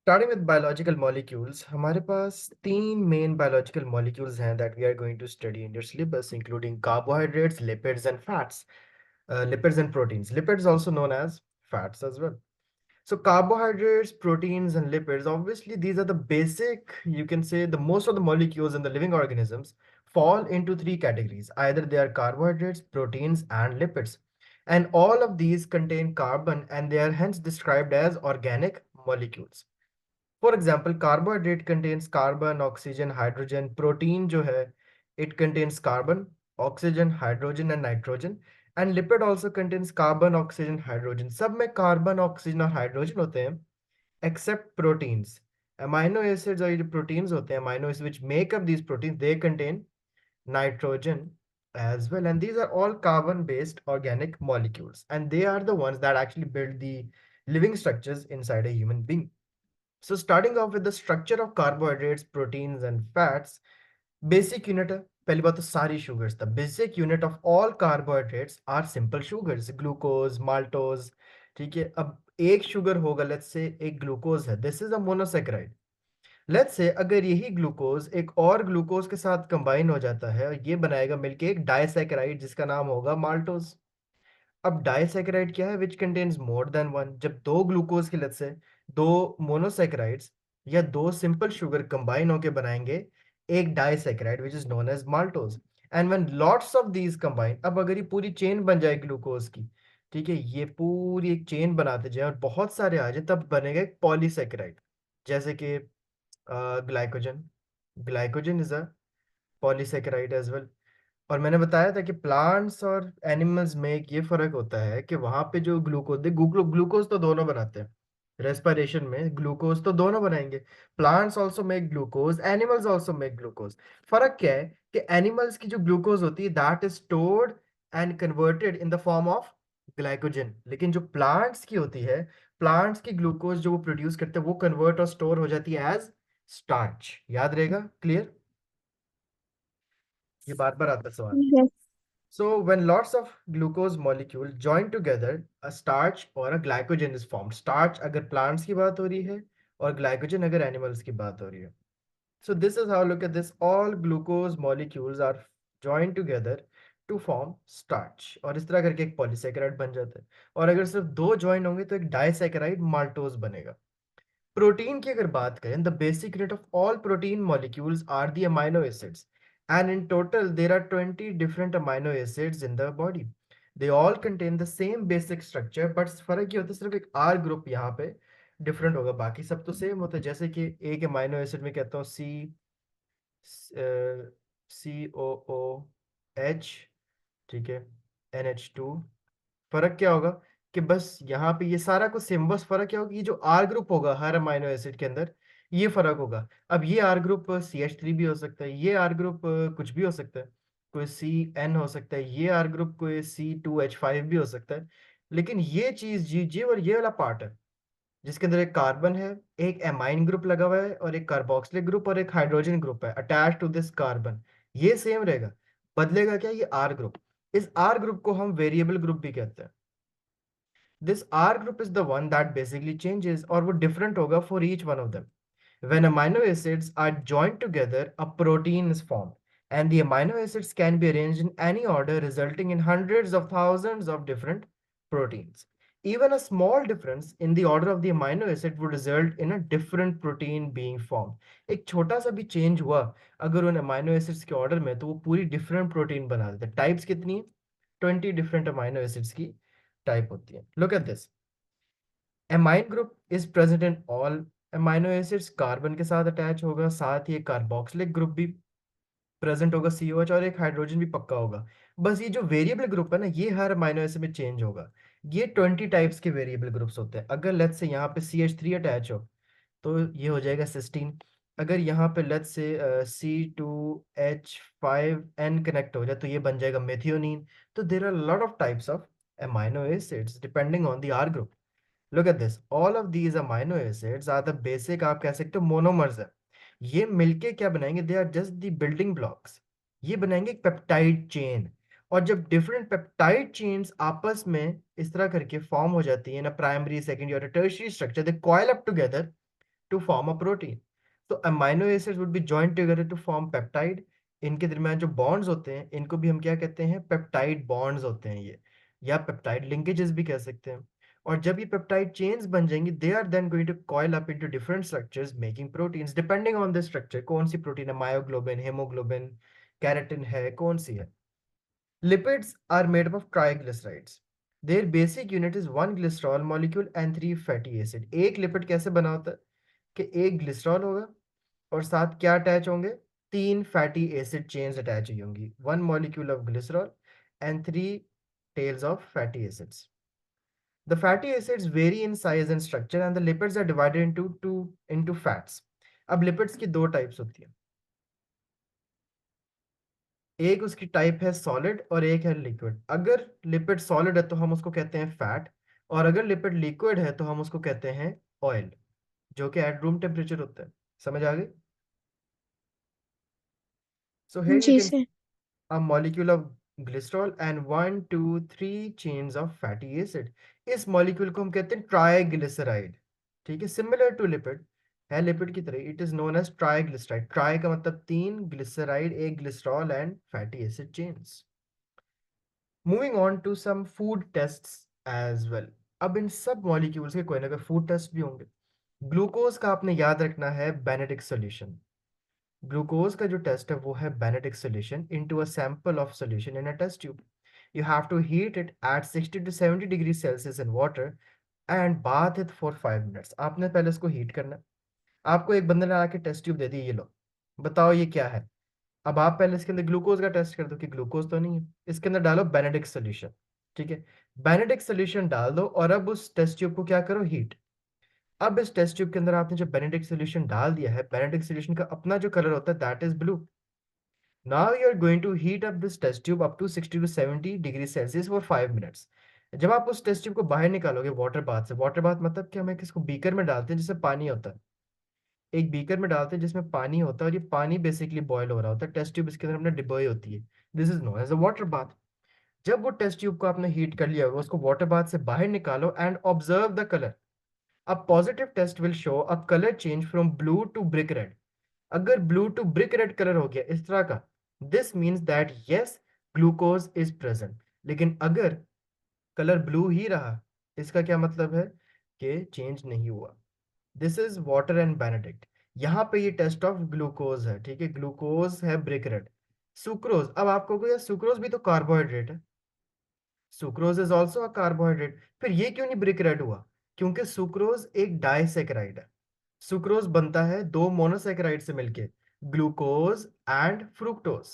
Starting with biological molecules, हमारे पास तीन main biological molecules हैं that we are going to study in your syllabus, including carbohydrates, lipids, and fats. Lipids and proteins. Lipids also known as fats as well. So carbohydrates, proteins, and lipids, obviously these are the basic, you can say the most of the molecules in the living organisms fall into three categories. Either they are carbohydrates, proteins, and lipids. And all of these contain carbon and they are hence described as organic molecules. For example, carbohydrate contains carbon, oxygen, hydrogen. Protein जो है, it contains carbon, oxygen, hydrogen and nitrogen. And lipid also contains carbon, oxygen, hydrogen. सब में carbon, oxygen और hydrogen होते हैं, except proteins. Amino acids और ये जो proteins होते हैं, amino acids which make up these proteins, they contain nitrogen as well. And these are all carbon-based organic molecules. And they are the ones that actually build the living structures inside a human being. So starting off with the structure of carbohydrates, proteins and fats, basic unit है, पहली बात तो सारी sugars the basic unit of all carbohydrates are simple sugars, glucose, maltose. ठीक है, अब एक sugar होगा, let's say एक glucose है, this is a monosaccharide. Let's say अगर यही glucose एक और glucose के साथ combine हो जाता है और ये बनाएगा मिलके एक disaccharide जिसका नाम होगा maltose. अब डाइसैकेराइड क्या है, which contains more than one. जब दो ग्लूकोज के लेट्स से दो मोनोसैकेराइड्स या दो सिंपल शुगर कंबाइन होके बनाएंगे एक disaccharide which is known as maltose. And when lots of these combine, अब अगर ये पूरी चेन बन जाए ग्लूकोज की, ठीक है, ये पूरी एक चेन बनाते जाए और बहुत सारे आ जाए, तब बनेगा एक पॉलीसैकेराइड. जैसे कि glycogen. Glycogen is a polysaccharide as well. और मैंने बताया था कि प्लांट्स और एनिमल्स में एक ये फर्क होता है कि वहां पे जो ग्लूकोज तो दोनों बनाते हैं. रेस्पिरेशन में ग्लूकोज तो दोनों बनाएंगे. Plants also make glucose, animals also make glucose. फर्क क्या है कि एनिमल्स की जो ग्लूकोज होती है that is stored and converted in the form of glycogen. लेकिन जो प्लांट्स की होती है, प्लांट्स की ग्लूकोज जो वो प्रोड्यूस करते हैं वो कन्वर्ट और स्टोर हो जाती है एज स्टार्च. याद रहेगा? क्लियर? ये बार बार आता है सवाल. Yes. So when lots of glucose molecule join together, a starch or a glycogen is formed. Starch अगर plants की बात हो रही है और glycogen अगर animals की बात हो रही है. So this is how, look at this, all glucose molecules are joined together to form starch. और इस तरह करके एक polysaccharide बन जाता है. और अगर सिर्फ दो join होंगे तो एक disaccharide maltose बनेगा. प्रोटीन की अगर बात करें, the basic unit of all protein molecules are the amino acids. And in total there are 20 different amino acids in the body. They all contain the same basic structure, but फर्क ये होता है सिर्फ एक आर ग्रुप यहाँ पे different होगा, बाकी सब तो सेम होता है. जैसे कि एक अमाइनो एसिड में कहता हूँ COOH, ठीक है, NH2. फर्क क्या होगा कि बस यहाँ पे ये सारा कुछ सेम, बस फर्क क्या होगा, ये जो आर ग्रुप होगा हर अमाइनो एसिड के अंदर, ये फर्क होगा. अब ये आर ग्रुप CH3 भी हो सकता है, ये आर ग्रुप कुछ भी हो सकता है, कोई CN हो सकता है, ये आर ग्रुप कोई C2H5 भी हो सकता है. लेकिन ये चीज जी और ये वाला पार्ट है जिसके अंदर एक कार्बन है, एक एमाइन ग्रुप लगा हुआ है और एक कार्बोक्सिलिक ग्रुप और एक हाइड्रोजन ग्रुप है अटैच टू दिस कार्बन, ये सेम रहेगा. बदलेगा क्या? ये आर ग्रुप. इस आर ग्रुप को हम वेरिएबल ग्रुप भी कहते हैं. This R group is the one that basically changes, और वो different होगा for each one of them. When amino acids are joined together, a protein is formed, and the amino acids can be arranged in any order, resulting in hundreds of thousands of different proteins. Even a small difference in the order of the amino acid would result in a different protein being formed. एक छोटा सा भी change हुआ अगर उन amino acids के order में, तो वो पूरी different protein बना देते हैं. Types कितनी है? 20 different amino acids की टाइप होती है. Look at this, amine group is present in all amino acids, carbon के साथ अटैच होगा, साथ ही एक कार्बोक्सिलिक ग्रुप भी प्रेजेंट होगा COH, और एक हाइड्रोजन भी पक्का होगा. बस ये जो वेरिएबल ग्रुप है ना, ये हर अमाइनो एसिड में चेंज होगा. ये 20 टाइप्स के वेरिएबल ग्रुप्स होते हैं. अगर लेट्स से यहाँ पे CH3 अटैच हो तो ये हो जाएगा सिस्टीन. अगर यहाँ पे लेट्स से C2H5N कनेक्ट हो जाए तो ये बन जाएगा मेथियोनीन. तो there are lot of types of amino acids depending on the R group. Look at this, all of these amino acids are the basic, आप कह सकते हो मोनोमर्स है. ये मिलके क्या बनाएंगे? They are just the building blocks. ये बनाएंगे एक पेप्टाइड चेन. और जब डिफरेंट पेप्टाइड चेन्स आपस में इस तरह करके फॉर्म हो जाती है ना, प्राइमरी, सेकेंडरी और tertiary structure, they coil up together, to form a protein. तो amino acids would be joined together to form peptide. इनके दरमियान जो bonds होते हैं इनको भी हम क्या कहते हैं, peptide bonds होते हैं ये, या peptide linkages भी कह सकते हैं. और जब ये peptide chains बन जाएंगी, they are then going to coil up into different structures making proteins depending on the structure. कौन सी protein है, myoglobin, hemoglobin, keratin है, कौन सी है. Lipids are made up of triglycerides. Their basic unit is one glycerol molecule and three fatty acid. एक lipid कैसे बना होता है कि एक ग्लिसरॉल होगा और साथ क्या अटैच होंगे, तीन फैटी एसिड चेन्स अटैच हुई होंगी. One molecule of glycerol and three tails of fatty acids. The fatty acids vary in size and structure and the lipids are divided into fats. अब lipids की दो types होती हैं. एक उसकी type है सॉलिड और एक है लिक्विड. अगर लिपिड सॉलिड है तो हम उसको कहते हैं फैट, और अगर लिपिड लिक्विड है तो हम उसको कहते हैं ऑयल, जो कि एट रूम टेम्परेचर होता है. समझ आ गई? सो हियर यू जी can sir. a molecule of glycerol and 1 2 3 chains of fatty acid. इस मॉलिक्यूल को हम कहते हैं ट्राइग्लिसराइड. ठीक है, सिमिलर टू लिपिड, है लिपिड की तरह. It is known as triglyceride. Tri का मतलब तीन, ग्लिसराइड एक, glycerol and fatty acid chains. Moving on to some food tests as well. अब इन सब मॉलिक्यूल्स के कोई ना कोई फूड टेस्ट भी होंगे. ग्लूकोज का आपने याद रखना है बेनेडिक्ट सोल्यूशन. ग्लूकोज का जो टेस्ट है वो है Benedict solution into a sample of solution in a test tube. You have to heat it at 60 to 70 degree Celsius in water and bath it for 5 minutes. आपने पहले इसको heat करना है. आपको एक बंदे ने आके टेस्ट ट्यूब दे दी, ये लो बताओ ये क्या है. अब आप पहले इसके अंदर ग्लूकोज का टेस्ट कर दो कि ग्लूकोज तो नहीं है. इसके अंदर डालो बेनेडिक्ट सोल्यूशन. ठीक है, बेनेडिक्ट सोल्यूशन डाल दो और अब उस टेस्ट ट्यूब को क्या करो, हीट. अब इस टेस्ट ट्यूब के अंदर आपने जो बेनेडिक्ट सोल्यूशन डाल दिया है, बेनेडिक्ट सोल्यूशन का अपना जो कलर होता है that is blue. Now you are going to heat up this test tube up to 60 to 70 degrees Celsius for 5 minutes. जब आप उस टेस्ट ट्यूब को बाहर निकालोगे वाटर बाथ से, वाटर बाथ मतलब कि हम किसको बीकर में डालते हैं जिसमें पानी होता है, एक बीकर में डालते हैं जिसमें पानी होता है और ये पानी बेसिकली बॉयल हो रहा होता है. टेस्ट ट्यूब इसके अंदर हमने डिबोई होती है. This is known as a water bath. जब वो टेस्ट ट्यूब को आपने हीट कर लिया होगा, उसको वाटर बाथ से बाहर निकालो and observe the colour. A positive test will show a colour change from blue to brick red. अगर blue to brick red colour हो गया इस तरह का, this means that yes glucose is present. लेकिन अगर कलर ब्लू ही रहा, इसका क्या मतलब है कि चेंज नहीं हुआ. This is water and Benedict. यहाँ पे ये टेस्ट ऑफ ग्लूकोज है. ठीक है, ग्लूकोज है ब्रिक रेड. सुक्रोज, अब आपको कोई सुक्रोज भी तो कार्बोहाइड्रेट है. Sucrose is also a carbohydrate. फिर ये क्यों नहीं ब्रिक रेड हुआ? क्योंकि सुक्रोज एक डाइसेकेराइड है. सुक्रोज बनता है दो मोनोसेकेराइड से मिलके, ग्लूकोज एंड फ्रुक्टोज.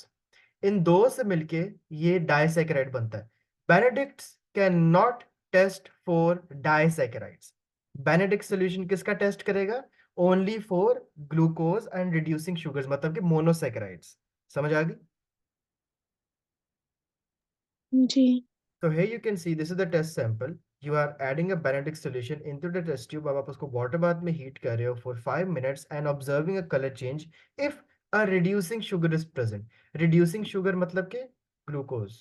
इन दो से मिलके ये डाइसेकेराइड बनता है. Benedict can not test for disaccharides. Benedict solution किसका टेस्ट करेगा? Only for glucose and reducing sugars, मतलब कि मोनोसेकेराइड्स. समझ आ गई? जी. So here you can see this is the test sample. You are adding a Benedict solution into the test tube. अब आप उसको water bath में heat कर रहे हो for 5 minutes and observing a color change if a reducing sugar is present. Reducing sugar मतलब के glucose.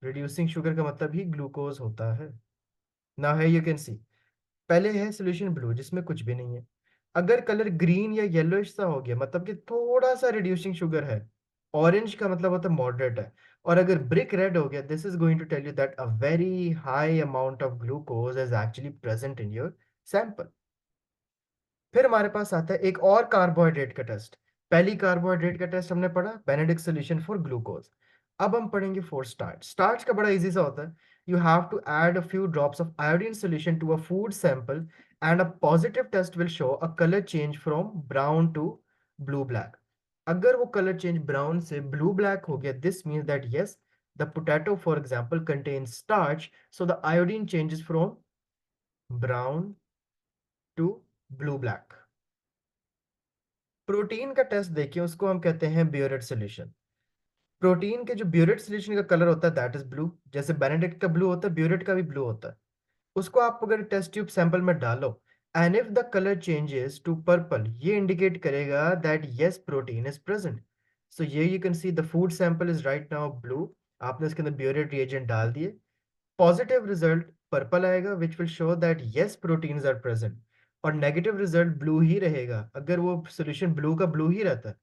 Reducing sugar का मतलब ही glucose होता है. Now here you can see. पहले है सोल्यूशन ब्लू जिसमें कुछ भी नहीं है. अगर कलर ग्रीन या येलोइश सा हो गया मतलब कि थोड़ा सा रिड्यूसिंग शुगर है. ऑरेंज का मतलब होता है मॉडरेट है. और अगर ब्रिक रेड हो गया, this is going to tell you that a very high amount of glucose is actually present in your sample. फिर हमारे पास आता है एक और कार्बोहाइड्रेट का टेस्ट. पहली कार्बोहाइड्रेट का टेस्ट हमने पढ़ा बेनेडिक्ट सोल्यूशन फॉर ग्लूकोज. अब हम पढ़ेंगे फॉर स्टार्च. स्टार्च का बड़ा इजी सा होता है. You have to add a few drops of iodine solution to a food sample and a positive test will show a colour change from brown to blue black. अगर वो colour change brown से blue black हो गया, this means that yes the potato for example contains starch, so the iodine changes from brown to blue black. Protein का test देखिए, उसको हम कहते हैं ब्यूरेट सोल्यूशन. प्रोटीन के जो ब्यूरेट सोल्यूशन का कलर होता है दैट इज ब्लू. जैसे बेनेडिक्ट का ब्लू होता है, ब्यूरेट का भी ब्लू होता है. उसको आप अगर टेस्ट ट्यूब सैंपल में डालो and if the colour changes to purple, ये इंडिकेट करेगा that yes protein is present. So ये you can see the food sample is right now blue. आपने इसके अंदर ब्यूरेट रिएजेंट डाल दिए. पॉजिटिव रिजल्ट पर्पल आएगा which will show that yes proteins are present. और नेगेटिव रिजल्ट ब्लू ही रहेगा अगर वो सोल्यूशन ब्लू का ब्लू ही रहता है,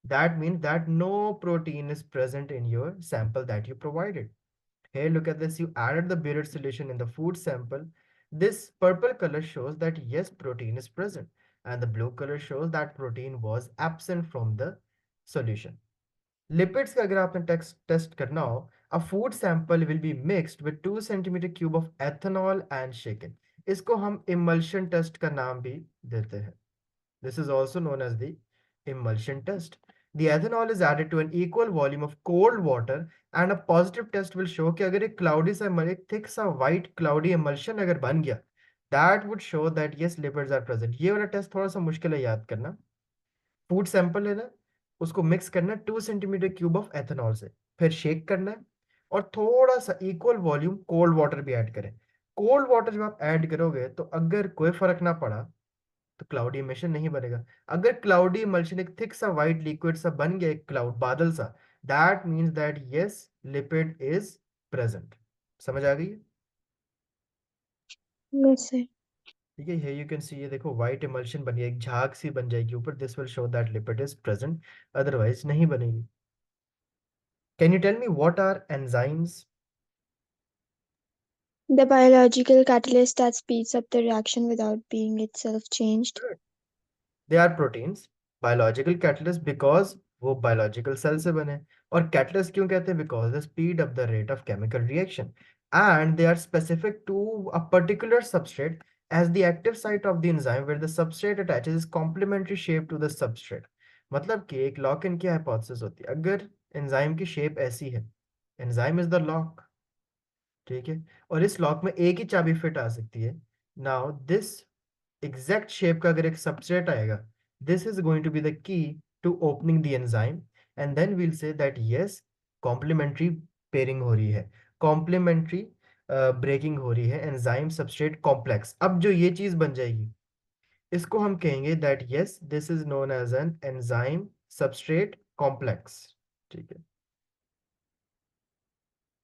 that means that no protein is present in your sample that you provided. Here, look at this. You added the Biuret solution in the food sample. This purple color shows that yes, protein is present, and the blue color shows that protein was absent from the solution. Lipids का अगर आपने test करना हो, a food sample will be mixed with 2 centimeter cube of ethanol and shaken. इसको हम emulsion test का नाम भी देते हैं. This is also known as the emulsion test. The ethanol is added to an equal volume of cold water and a positive test will show कि अगर एक cloudy सा एक thick सा white cloudy emulsion अगर बन गया, that would show that yes, lipids are present. ये वाला टेस्ट थोड़ा सा मुश्किल है याद करना. फूड सैंपल लेना, उसको मिक्स करना 2 सेंटीमीटर क्यूब ऑफ एथेनॉल से, फिर शेक करना है और थोड़ा सा इक्वल वॉल्यूम कोल्ड वाटर भी ऐड करें. कोल्ड वाटर जब आप ऐड करोगे तो अगर कोई फर्क ना पड़ा तो क्लाउडी इमिशन नहीं बनेगा. अगर क्लाउडी इमल्शन एक थिक सा व्हाइट लिक्विड सा बन गया, एक क्लाउड बादल सा, that means that yes, lipid is present. समझ आ गई? वैसे ठीक है, यू कैन सी, ये देखो व्हाइट इमल्शन बनी है, एक झाग सी बन जाएगी ऊपर. This will show that lipid is present, otherwise नहीं बनेगी. Can you tell me what are enzymes? the biological catalyst that speeds up the reaction without being itself changed. They are proteins, biological catalyst because वो biological cell से बने. और catalyst क्यों कहते हैं? Because they speed up the rate of chemical reaction and they are specific to a particular substrate as the active site of the enzyme where the substrate attaches is complementary shape to the substrate. मतलब कि एक lock in की hypothesis होती है. अगर enzyme की shape ऐसी है, एंजाइम इज द लॉक, ठीक है, और इस लॉक में एक ही चाबी फिट आ सकती है. नाउ दिस एग्जैक्ट शेप का अगर एक सबसेट आएगा, this is going to be the key to opening the enzyme and then we'll say that yes, complementary pairing हो रही है, कॉम्प्लीमेंट्री ब्रेकिंग हो रही है, एंजाइम सबस्ट्रेट कॉम्प्लेक्स. अब जो ये चीज बन जाएगी, इसको हम कहेंगे that yes, this is known as an enzyme substrate complex. ठीक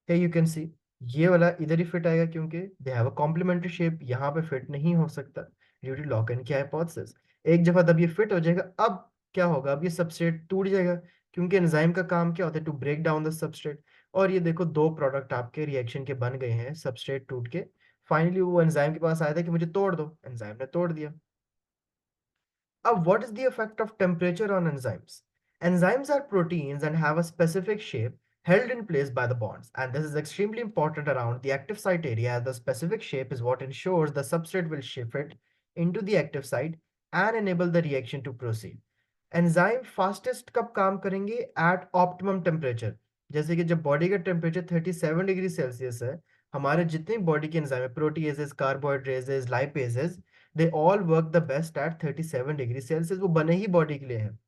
है, यू कैन सी ये वाला इधर ही फिट आएगा क्योंकि they have a complementary shape. यहाँ पे फिट नहीं हो सकता ड्यू टू लॉक इन की हाइपोथेसिस. एक जगह जब ये फिट हो जाएगा, अब क्या होगा? अब ये सबस्ट्रेट टूट जाएगा क्योंकि एंजाइम का काम क्या होता है? To break down the substrate. और ये देखो दो प्रोडक्ट आपके रिएक्शन के बन गए हैं, सबस्ट्रेट टूट के. फाइनली वो एंजाइम के पास आया था कि मुझे तोड़ दो, एंजाइम ने तोड़ दिया. What is the effect of temperature on enzymes? Enzymes are proteins and have a specific shape held in place by the bonds. And this is extremely important around the active site area, as the specific shape is what ensures the substrate will shift it into the active site and enable the reaction to proceed. Enzyme fastest कब काम करेंगे? At optimum temperature. जैसे कि जब body का temperature 37 degree Celsius है, हमारे जितने बॉडी के एंजाइम है, proteases, carbohydrases, lipases, they all work the best at 37 degree Celsius. वो बने ही बॉडी के लिए हैं.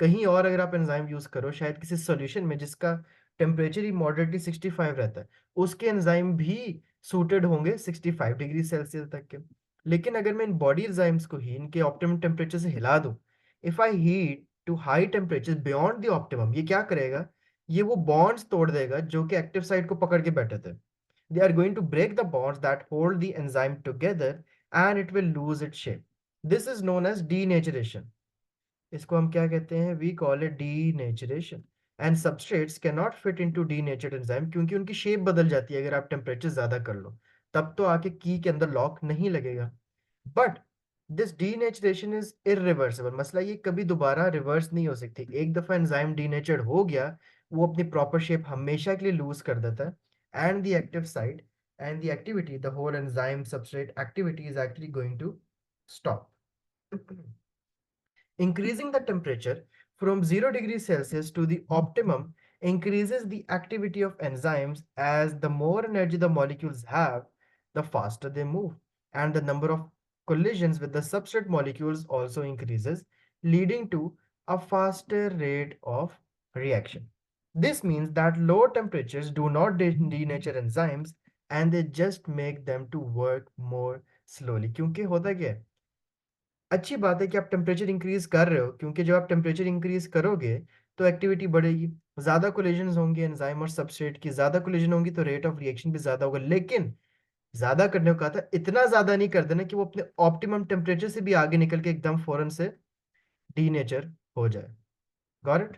कहीं और अगर आप एंजाइम यूज करो, शायद किसी सॉल्यूशन में जिसका टेम्परेचर ही मॉडरेटली 65 रहता है, उसके एंजाइम भी सूटेड होंगे 65 डिग्री सेल्सियस तक के. लेकिन अगर मैं इन बॉडी एंजाइम्स को ही इनके ऑप्टिमम टेम्परेचर से हिला दूं, if I heat too high temperature beyond the optimum, ये क्या करेगा? ये वो बॉन्ड्स तोड़ देगा जो कि एक्टिव साइट को पकड़ के बैठे थे. They are going to break the bonds that hold the enzyme together and it will lose its shape. This is known as denaturation. इसको हम क्या कहते हैं? We call it denaturation. And substrates cannot fit into denatured enzyme क्योंकि उनकी shape बदल जाती है. अगर आप टेम्परेचर ज्यादा कर लो, तब तो आके की के अंदर लॉक नहीं लगेगा. But this denaturation is irreversible. मसला ये कभी दोबारा रिवर्स नहीं हो सकती. एक दफा एंजाइम डीनेचर्ड हो गया, वो अपनी प्रॉपर शेप हमेशा के लिए लूज कर देता है and the active site and the activity, the whole enzyme substrate activity is actually going to stop. Increasing the temperature from 0 degrees Celsius to the optimum increases the activity of enzymes. As the more energy the molecules have, the faster they move, and the number of collisions with the substrate molecules also increases, leading to a faster rate of reaction. This means that low temperatures do not denature enzymes and they just make them to work more slowly. क्योंकि होता क्या है? अच्छी बात है कि आप temperature increase कर रहे हो, क्योंकि जब आप टेम्परेचर इंक्रीज करोगे तो एक्टिविटी बढ़ेगी, ज्यादा कोलिजन होंगे एंजाइम और सबस्ट्रेट की, ज्यादा कोलिजन होंगी तो रेट ऑफ रिएक्शन भी ज्यादा होगा. लेकिन ज्यादा करने को कहा था, इतना ज्यादा नहीं कर देना कि वो अपने ऑप्टिमम टेम्परेचर से भी आगे निकल के एकदम फौरन से डीनेचर हो जाए। Got it?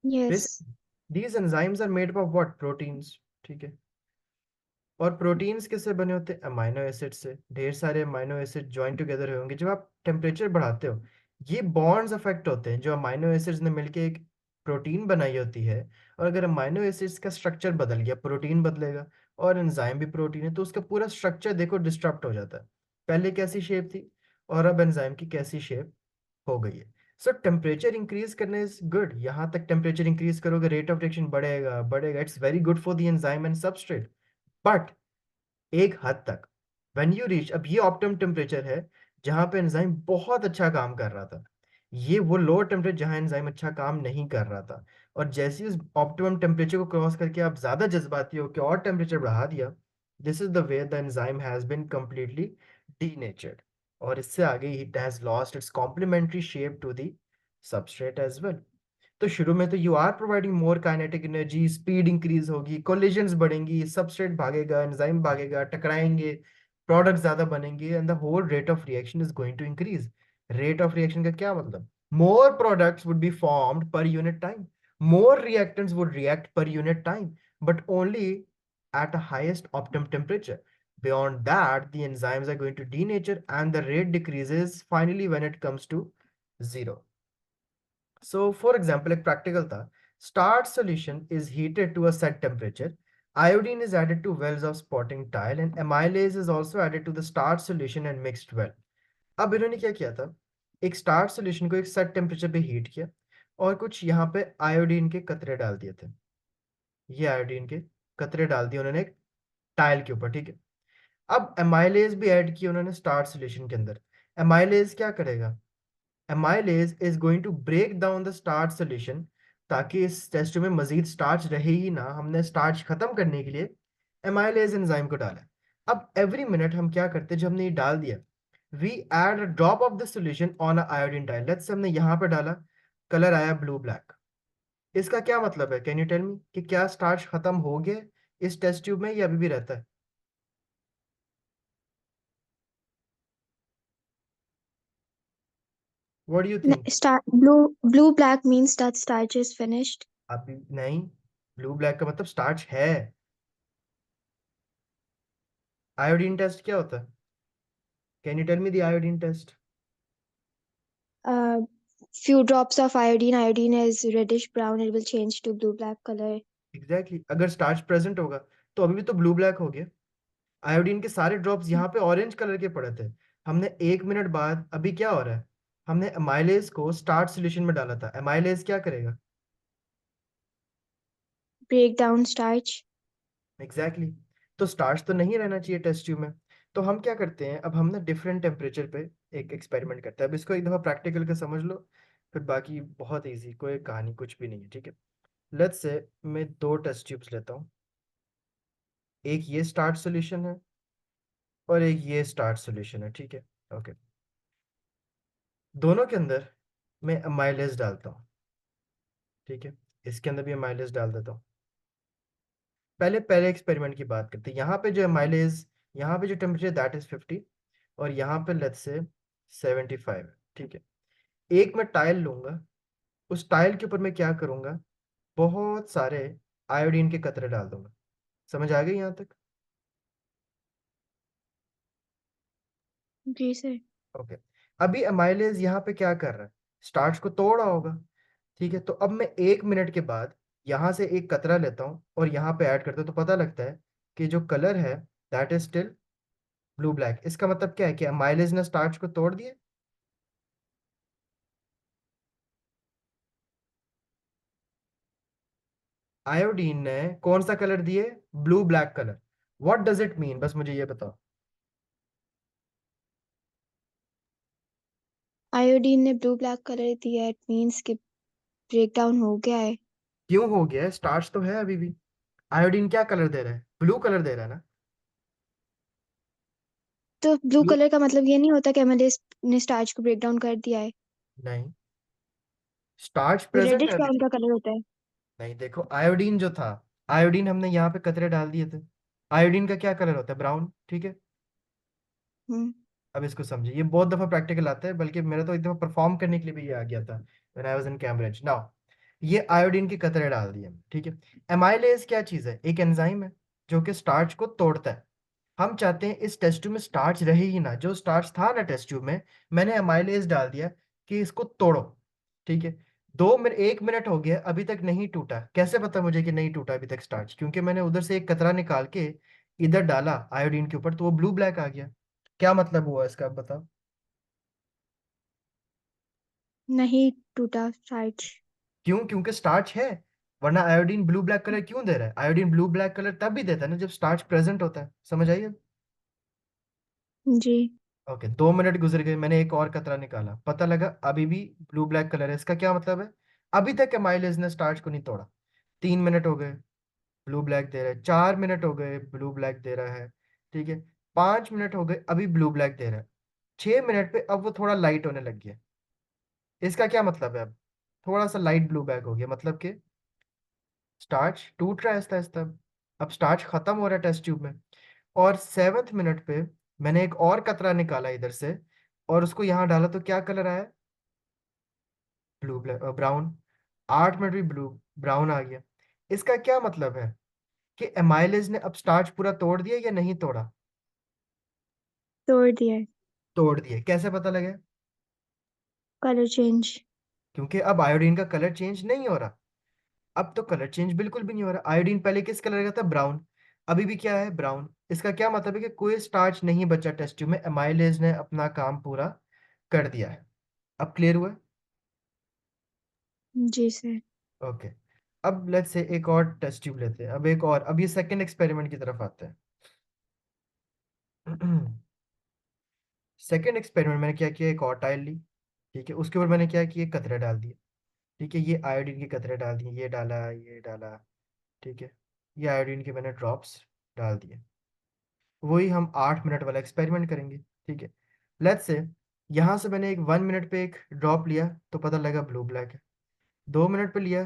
This Yes. These enzymes are made of what? Proteins. ठीक है। और प्रोटीन्स किससे बने होते हैं? अमाइनो एसिड से। ढेर सारे अमाइनो एसिड ज्वाइन टुगेदर होंगे जब आप टेम्परेचर बढ़ाते हो। ये बॉन्ड्स अफेक्ट होते हैं जो अमाइनो एसिड्स ने मिलके एक प्रोटीन बनाई होती है। और अगर अमाइनो एसिड्स का स्ट्रक्चर बदल गया, प्रोटीन बदलेगा। और एंजाइम भी प्रोटीन है, तो उसका पूरा स्ट्रक्चर देखो डिस्टर्ब हो जाता है। पहले कैसी शेप थी और अब एंजाइम की कैसी शेप हो गई है। सो टेम्परेचर इंक्रीज करने इज गुड। यहाँ तक टेम्परेचर इंक्रीज करोगे, रेट ऑफ रिएक्शन बढ़ेगा बढ़ेगा, it's very good for the enzyme and substrate. But एक हद तक, व्हेन यू रीच, अब ये ऑप्टिमम टेम्परेचर है जहां पे एंजाइम बहुत अच्छा काम कर रहा था। ये वो लोअर टेम्परेचर जहां एंजाइम अच्छा काम नहीं कर रहा था। और जैसे ही उस ऑप्टिमम टेम्परेचर को क्रॉस करके आप ज्यादा जज्बाती हो कि और टेम्परेचर बढ़ा दिया, this is the way the enzyme has been completely denatured. और इससे आगे it has lost its complementary shape to the substrate as well. तो शुरू में तो you are providing more kinetic energy, speed increase होगी, कोलिजन्स बढ़ेंगी, सबस्ट्रेट भागेगा, एंजाइम भागेगा, टकराएंगे, प्रोडक्ट ज्यादा बनेंगे, and the whole rate of reaction is going to increase. Rate of reaction का क्या मतलब? More products would be formed per unit time, more reactants would react per unit time, but only at a highest optimum temperature. Beyond that, the enzymes are going to denature and the rate decreases finally when it comes to zero. So, for example, एक practical था, starch solution is heated to a set temperature. Iodine is added to wells of spotting tile and amylase is also added to the starch solution and mixed well. अब इन्होंने क्या किया था? एक starch solution को एक set temperature पे heat किया और कुछ यहाँ पे आयोडीन के कतरे डाल दिए थे। ये आयोडीन के कतरे डाल दिए उन्होंने एक टाइल के ऊपर, ठीक है। अब एमाइलेज भी ऐड किया उन्होंने स्टार्च सॉल्यूशन के अंदर। एमाइलेज क्या करेगा? amylase is going to break down the starch solution, ताकि इस टेस्ट में मजीद स्टार्च रहे ही ना, हमने स्टार्च खत्म करने के लिए एमाइलेज एंजाइम को डाला। अब एवरी मिनट हम क्या करते हैं, जब हमने ये डाल दिया, we add a drop of the solution on a iodine tile. Let's say हमने यहाँ पे डाला, कलर आया ब्लू ब्लैक। इसका क्या मतलब है? कैन यू टेल मी कि क्या स्टार्च खत्म हो गया इस टेस्ट ट्यूब में या अभी भी रहता है? What do you think? Star blue black means that starch is finished. अभी नहीं। ब्लू ब्लैक का मतलब स्टार्च है। आयोडीन टेस्ट क्या होता है? Can you tell me the iodine test? Uh, few drops of iodine. Iodine is reddish brown. It will change to blue black color. Exactly exactly. अगर starch present होगा तो अभी भी तो ब्लू ब्लैक हो गया। आयोडीन के सारे ड्रॉप्स यहाँ पे ऑरेंज कलर के पड़े थे। हमने एक मिनट बाद अभी क्या हो रहा है? हमने एमाइलेज को स्टार्च सॉल्यूशन में डाला था। एमाइलेज क्या करेगा? Break down starch. Exactly exactly. तो स्टार्च तो नहीं रहना चाहिए टेस्ट ट्यूब में। तो हम क्या करते हैं, अब हम ना डिफरेंट टेम्परेचर पे एक एक्सपेरिमेंट करते हैं। अब इसको एक दफा प्रैक्टिकल का समझ लो, फिर बाकी बहुत इजी, कोई कहानी कुछ भी नहीं है, ठीक है। लेट्स से मैं दो टेस्ट ट्यूब्स लेता हूँ। एक ये स्टार्च सॉल्यूशन है और एक ये स्टार्च सॉल्यूशन है, ठीक है। ओके। दोनों के अंदर मैं अमाइलेज डालता हूँ, ठीक है। इसके अंदर भी अमाइलेज डाल देता हूँ। पहले पहले एक्सपेरिमेंट की बात करते हैं। यहाँ पे जो अमाइलेज, यहाँ पे जो टेम्परेचर दैट इज 50 और यहाँ पे लेट्स से 75, ठीक है। एक मैं टाइल लूंगा, उस टाइल के ऊपर मैं क्या करूंगा, बहुत सारे आयोडीन के कतरे डाल दूंगा। समझ आ गई यहाँ तक? जी सर. ओके। अभी अमाइलेज यहाँ पे क्या कर रहा है? स्टार्च को तोड़ रहा होगा, ठीक है। तो अब मैं एक मिनट के बाद यहाँ से एक कतरा लेता हूँ और यहाँ पे ऐड करता हूँ, तो पता लगता है कि जो कलर है that is still blue black. इसका मतलब क्या है कि अमाइलेज ने स्टार्च को तोड़ दिया। आयोडीन ने कौन सा कलर दिए? Blue black colour. What does it mean, बस मुझे ये बताओ। आयोडीन ने ब्लू ब्लैक कलर दिया. इट मीन्स कि ब्रेक डाउन हो गया है. क्यों हो गया? स्टार्च तो है अभी भी। आयोडीन क्या कलर दे रहा है? ब्लू कलर दे रहा है ना। तो ब्लू ब्लू। कलर का मतलब ये नहीं होता कि एमएलएस ने स्टार्च को ब्रेक डाउन कर दिया है. नहीं, स्टार्च वो प्रेजेंट रेडिश है अभी ब्राउन भी। का कलर होता है. नहीं, देखो आयोडीन जो था आयोडीन हमने यहाँ पे कतरे डाल दिए थे। आयोडीन का क्या कलर होता है? ब्राउन, ठीक है। हम्म। अब इसको समझिए, ये बहुत दफा प्रैक्टिकल आता है, बल्कि मेरा तो एक दफा परफॉर्म करने के लिए भी ये आ गया था when I was in Cambridge. Now ये आयोडीन की कतरे डाल दिए हमने, ठीक है। एमाइलेज क्या चीज है? एक एंजाइम है जो कि स्टार्च को तोड़ता है। हम चाहते हैं इस टेस्ट ट्यूब में स्टार्च रहे ही ना, जो स्टार्च था ना टेस्ट ट्यूब में, मैंने एमाइलेज डाल दिया कि इसको तोड़ो, ठीक है। 2 मिनट, 1 मिनट हो गया, अभी तक नहीं टूटा। कैसे पता मुझे कि नहीं टूटा अभी तक स्टार्च? क्योंकि मैंने उधर से एक कतरा निकाल के इधर डाला आयोडीन के ऊपर, तो वो ब्लू ब्लैक आ गया। क्या मतलब हुआ इसका, आप बताओ। नहीं टूटा स्टार्च। क्यों? क्योंकि स्टार्च है। वरना आयोडीन ब्लू ब्लैक कलर क्यों दे रहा है? आयोडीन ब्लू ब्लैक कलर तब भी देता है ना जब स्टार्च प्रेजेंट होता है। समझ आइए। जी। ओके, 2 मिनट गुजर गए, मैंने एक और कतरा निकाला, पता लगा अभी भी ब्लू ब्लैक कलर है। इसका क्या मतलब है? अभी तक माइलेज ने स्टार्च को नहीं तोड़ा। 3 मिनट हो गए, ब्लू ब्लैक दे रहा है। 4 मिनट हो गए, ब्लू ब्लैक दे रहा है, ठीक है। 5 मिनट हो गए, अभी ब्लू ब्लैक दे रहा है। 6 मिनट पे अब वो थोड़ा लाइट होने लग गया। इसका क्या मतलब है? अब थोड़ा सा लाइट ब्लू बैक हो गया, मतलब कि स्टार्च टूट रहा है आहिस्ता आहिस्ता। अब स्टार्च खत्म हो रहा है टेस्ट ट्यूब में। और 7वें मिनट पे मैंने एक और कतरा निकाला इधर से, और उसको यहाँ डाला, तो क्या कलर आया? Blue brown. 8 मिनट भी ब्लू ब्राउन आ गया। इसका क्या मतलब है कि एमाइलेज ने अब स्टार्च पूरा तोड़ दिया या नहीं तोड़ा? तोड़ दिया है। तोड़ दिया। कैसे पता लगे? Colour change. क्योंकि अब आयोडीन का कलर चेंज नहीं हो रहा। अब तो कलर चेंज बिल्कुल भी नहीं हो रहा। आयोडीन पहले किस कलर का था? ब्राउन। अभी भी क्या है? ब्राउन। इसका क्या मतलब है कि कोई स्टार्च नहीं बचा टेस्ट ट्यूब में, एमाइलेज ने अपना काम पूरा कर दिया है। अब क्लियर हुआ? जी सर। ओके। अब लेट्स से एक और टेस्ट ट्यूब लेते हैं, अब एक और, अब ये सेकंड एक्सपेरिमेंट की तरफ आते हैं। सेकंड एक्सपेरिमेंट मैंने क्या किया, एक और टाइल ली, ठीक है। उसके ऊपर मैंने क्या किया, कतरे डाल दिए, ठीक है। ये आयोडीन के कतरे डाल दिए, ये डाला, ये डाला, ठीक है। ये आयोडीन के मैंने ड्रॉप्स डाल दिए। वही हम 8 मिनट वाला एक्सपेरिमेंट करेंगे, ठीक है। लेट्स से यहाँ से मैंने एक 1 मिनट पे एक ड्रॉप लिया, तो पता लगा ब्लू ब्लैक है। 2 मिनट पे लिया,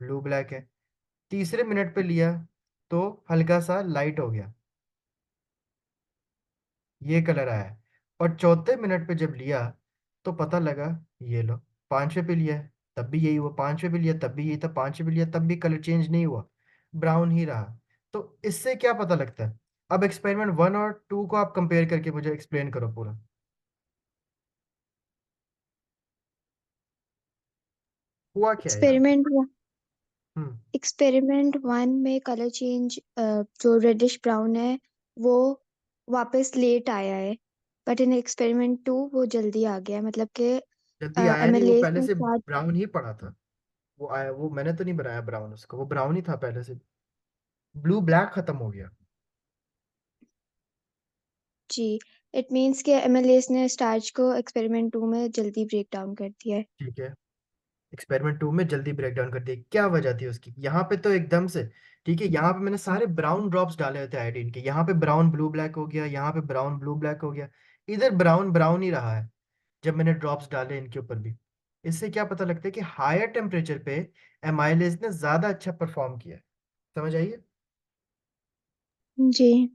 ब्लू ब्लैक है। तीसरे मिनट पे लिया तो हल्का सा लाइट हो गया, ये कलर आया है। और चौथे मिनट पे जब लिया तो पता लगा, ये लो। 5वें पे लिया है, तब भी यही हुआ। 5वें पे लिया, तब भी यही था। 5वें पे लिया, तब भी कलर चेंज नहीं हुआ, ब्राउन ही रहा। तो इससे क्या पता लगता है? अब एक्सपेरिमेंट 1 और 2 को आप कंपेयर करके मुझे एक्सप्लेन करो पूरा। हुआ क्या है यहाँ? एक्सपेरिमेंट हम्म। एक्सपेरिमेंट वन में कलर चेंज जो रेडिश ब्राउन है वो वापस लेट आया है। बट इन एक्सपेरिमेंट टू वो जल्दी आ गया है, मतलब कि जल्दी आया नहीं, वो एमएलए पहले में से साथ। ब्राउन ही पड़ा था। वो आया, वो मैंने तो नहीं बनाया ब्राउन उसको, वो ब्राउन ही था पहले से। ब्लू ब्लैक खत्म हो गया। जी। इट मीन्स कि एमएलए ने स्टार्च को एक्सपेरिमेंट टू में जल्दी ब्रेक डाउन कर दिया है। ठीक है। एक्सपेरिमेंट 2 में जल्दी ब्रेक डाउन कर दिया, क्या वजह थी उसकी? यहाँ पे तो एकदम से, ठीक है, यहाँ पे मैंने सारे ब्राउन ड्रॉप्स डाले होते हैं आयोडीन के। यहाँ पे ब्राउन ब्लू ब्लैक हो गया, यहाँ पे ब्राउन ब्लू ब्लैक हो गया। इधर ब्राउन ब्राउन ही रहा है जब मैंने ड्रॉप्स डाले इनके ऊपर भी। इससे क्या पता लगता है कि हायर टेम्परेचर पे एमाइलेज ने ज्यादा अच्छा परफॉर्म किया है। समझ आइए। जी।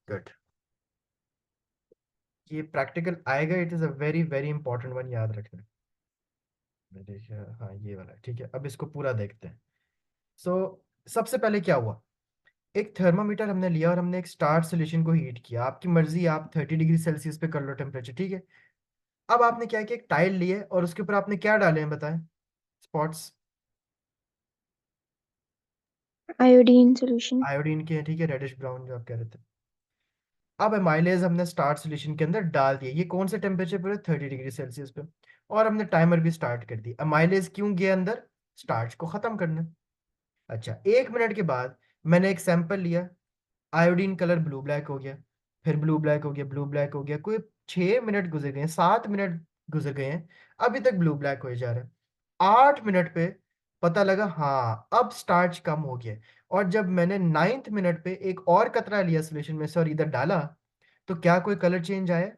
गुड। ये प्रैक्टिकल आएगा, it is a very very important one, याद रखना। देखिए, हाँ ये वाला, ठीक है। अब इसको पूरा देखते हैं। सो सबसे पहले क्या हुआ, एक थर्मामीटर हमने लिया और हमने एक स्टार सोल्यूशन को हीट किया। आपकी मर्जी, आप 30 डिग्री सेल्सियस पे कर लो टेम्परेचर, ठीक है। अब आपने क्या किया, एक टाइल लिए और उसके ऊपर आपने क्या डाले हैं बताएं? स्पॉट्स। Iodine solution. आयोडीन के हैं, ठीक है, रेडिश ब्राउन जो आप कह रहे थे। अब एमाइलेज हमने स्टार सोल्यूशन के अंदर डाल दिया। ये कौन से टेम्परेचर पर है? 30 डिग्री सेल्सियस पे। और हमने टाइमर भी स्टार्ट कर दी। एमाइलेज क्यों गया अंदर? स्टार्च को खत्म करना। अच्छा, 1 मिनट के बाद मैंने एक सैंपल लिया, आयोडीन कलर ब्लू ब्लैक हो गया, फिर ब्लू ब्लैक हो गया, ब्लू ब्लैक हो गया। कोई 6 मिनट गुजर गए हैं, 7 मिनट गुजर गए हैं, अभी तक ब्लू ब्लैक हो जा रहा है। 8 मिनट पे पता लगा, हाँ अब स्टार्च कम हो गया है। और जब मैंने 9th मिनट पे एक और कतरा लिया सोल्यूशन में से और इधर डाला, तो क्या कोई कलर चेंज आया?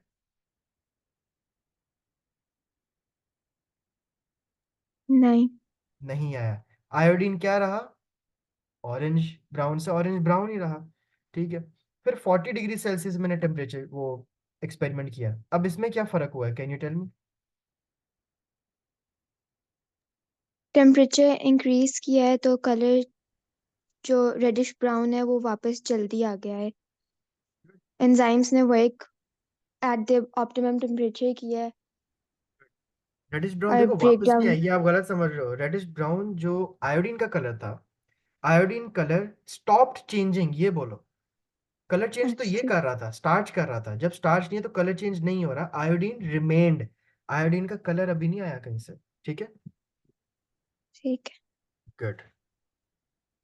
नहीं। नहीं आया। आयोडीन क्या रहा? ऑरेंज ब्राउन से ऑरेंज ब्राउन ही रहा। ठीक है। फिर 40 डिग्री सेल्सियस मैंने टेम्परेचर वो एक्सपेरिमेंट किया, अब इसमें क्या फर्क हुआ है, can you tell me? Temperature increase किया है तो कलर जो रेडिश ब्राउन है वो वापस जल्दी आ गया है। एंजाइम्स ने work at the optimum temperature किया है रेडिश ब्राउन और देखो ब्रेक वापस नहीं डाउन। आई, ये आप गलत समझ रहे हो। रेडिश ब्राउन जो आयोडीन का कलर था, आयोडीन कलर स्टॉप्ड चेंजिंग, ये बोलो। कलर चेंज तो अच्छा ये ठीक। कर रहा था, स्टार्च कर रहा था, जब स्टार्च नहीं है तो कलर चेंज नहीं हो रहा, आयोडीन रिमेन्ड। आयोडीन का कलर अभी नहीं आया कहीं से। ठीक है। ठीक है। गुड।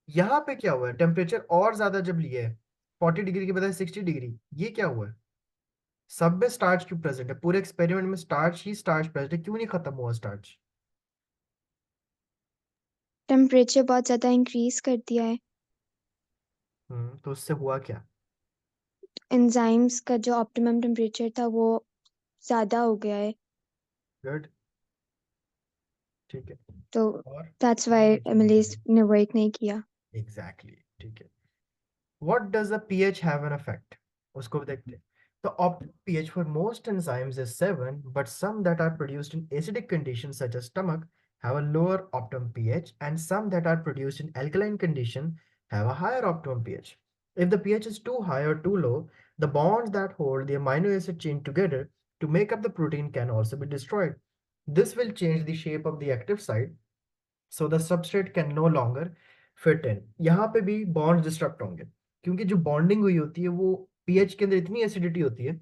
यहाँ पे क्या हुआ है, टेम्परेचर और ज्यादा जब लिए, 40 डिग्री के बजाय 60 डिग्री, ये क्या हुआ है? सब में स्टार्च क्यों प्रेजेंट है, पूरे एक्सपेरिमेंट में स्टार्च ही स्टार्च प्रेजेंट है, क्यों नहीं खत्म हुआ स्टार्च? टेम्परेचर बहुत ज़्यादा इंक्रीज कर दिया है। तो उससे हुआ क्या? एंजाइम्स का जो ऑप्टिमम टेम्परेचर था वो ज़्यादा हो गया है। गुड। ठीक है। तो और दैट्स और वाई क्या चेंज एमिलीज हुआ? ने वर्क नहीं किया। एग्जैक्टली, ठीक है। What does the pH have an effect? उसको भी देखते हैं। The optimum pH for most enzymes is 7, but some that are produced in acidic conditions such as stomach have a lower optimum pH, and some that are produced in alkaline condition have a higher optimum pH. If the pH is too high or too low, the bonds that hold the amino acid chain together to make up the protein can also be destroyed. This will change the shape of the active site, so the substrate can no longer fit in. यहाँ पे भी bond disturb होंगे, क्योंकि जो bonding हुई होती है वो पीएच के अंदर इतनी एसिडिटी होती है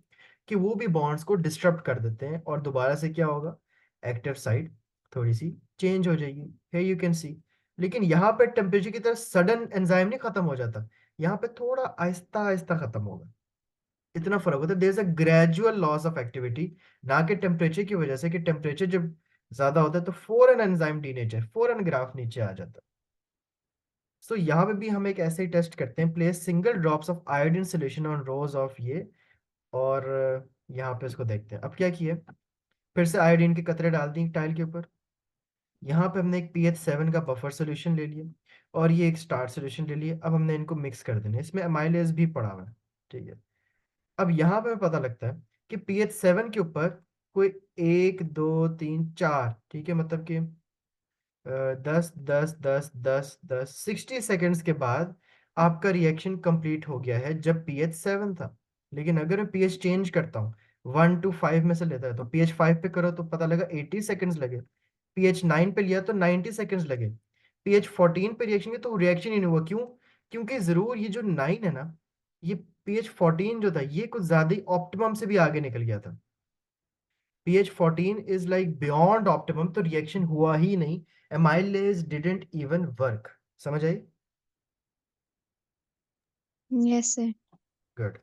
कि वो भी बॉन्ड्स को डिस्टर्ब कर देते हैं, और दोबारा से क्या होगा, एक्टिव साइट थोड़ी सी चेंज हो जाएगी। है यू कैन सी। लेकिन यहाँ पे टेम्परेचर की तरह सडन एंजाइम नहीं खत्म हो जाता, यहाँ पे थोड़ा आहिस्ता आहिस्ता खत्म होगा। इतना फर्क होता है, there is a gradual loss of activity, ना कि टेम्परेचर की वजह से, कि टेम्परेचर जब ज्यादा होता है तो फौरन एंजाइम डीनेचर, फौरन ग्राफ नीचे आ जाता है। सो यहाँ पे भी हम एक ऐसे ही टेस्ट करते हैं, place single drops of iodine solution on rose of ये, और यहाँ पे इसको देखते हैं। अब क्या किया, फिर से आयोडीन के कतरे डाल दी टाइल के ऊपर। यहाँ पे हमने एक pH 7 का बफर सोल्यूशन ले लिया, और ये एक स्टार्च सोल्यूशन ले लिया। अब हमने इनको मिक्स कर देना है, इसमें अमाइलेज भी पड़ा हुआ है। ठीक है। अब यहाँ पे पता लगता है कि pH 7 के ऊपर कोई 1 2 3 4, ठीक है, मतलब कि 10 10 10 10 10 60 सेकेंड्स के बाद आपका रिएक्शन कंप्लीट हो गया है, जब pH 7 था। लेकिन अगर मैं pH चेंज करता हूँ, 1 to 5 में से लेता है, तो pH 5 पे करो तो पता लगा 80 सेकेंड्स लगे, pH 9 पे लिया तो 90 सेकेंड्स लगे, pH 14 पे रिएक्शन किया तो रिएक्शन ही नहीं हुआ। क्यों? क्योंकि जरूर ये जो 9 है ना, ये pH 14 जो था ये कुछ ज्यादा ही ऑप्टिमम से भी आगे निकल गया था। pH 14 is like beyond optimum, तो रिएक्शन हुआ ही नहीं, एमाइलेज डिडंट इवन वर्क। समझ आई? Yes sir. गुड।